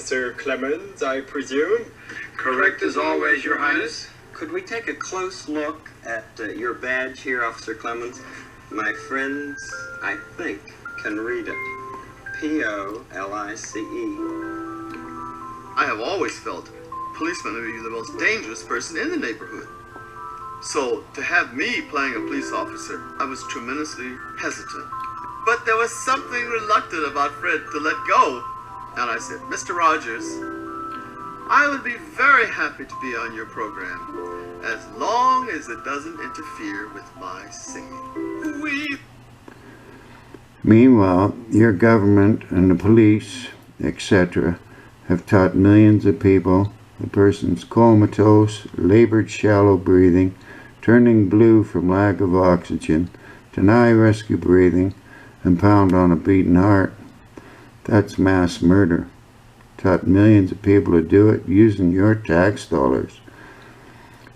Officer Clemmons, I presume? Correct as always, Your Highness. Could we take a close look at your badge here, Officer Clemmons? My friends, I think, can read it. Police. I have always felt policemen would be the most dangerous person in the neighborhood. So, to have me playing a police officer, I was tremendously hesitant. But there was something reluctant about Fred to let go. And I said, Mr. Rogers, I would be very happy to be on your program, as long as it doesn't interfere with my singing. Meanwhile, your government and the police, etc., have taught millions of people the person's comatose, labored shallow breathing, turning blue from lack of oxygen, deny rescue breathing, and pound on a beating heart. That's mass murder. Taught millions of people to do it using your tax dollars.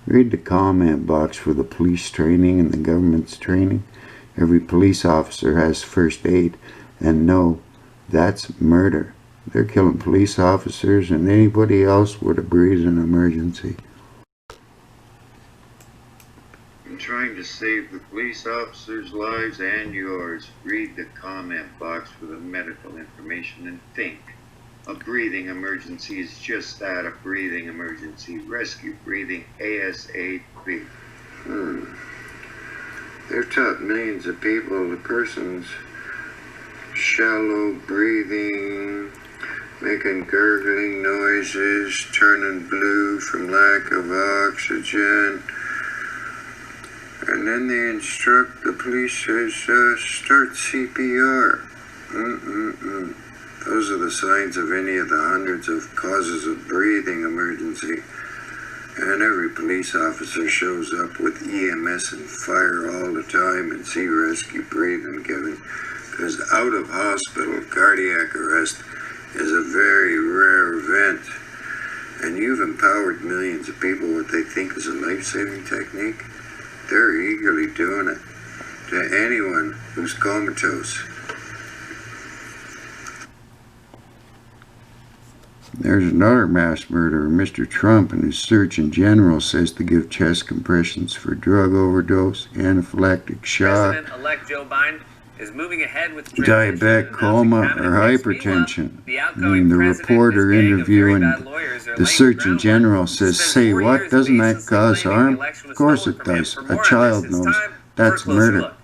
Read the comment box for the police training and the government's training. Every police officer has first aid, and no, that's murder. They're killing police officers and anybody else with a breathing emergency. I'm trying to save the police officers' lives and yours. Read the comment box for the medical information and think. A breathing emergency is just that, a breathing emergency. Rescue breathing ASAP. They've taught millions of people the person's shallow breathing, making gurgling noises, turning blue from lack of oxygen. And then they instruct the police says, start CPR. Those are the signs of any of the hundreds of causes of breathing emergency. And every police officer shows up with EMS and fire all the time and see rescue breathing given. Because out of hospital cardiac arrest is a very rare event. And you've empowered millions of people with what they think is a life-saving technique. They're eagerly doing it to anyone who's comatose. There's another mass murderer. Mr. Trump and his Surgeon General says to give chest compressions for drug overdose, anaphylactic shock, President-elect Joe Biden is moving ahead with diabetic coma, or hypertension. The reporter interviewing the Surgeon General says, say what? Doesn't that cause harm? Of course it does. A child knows. That's murder.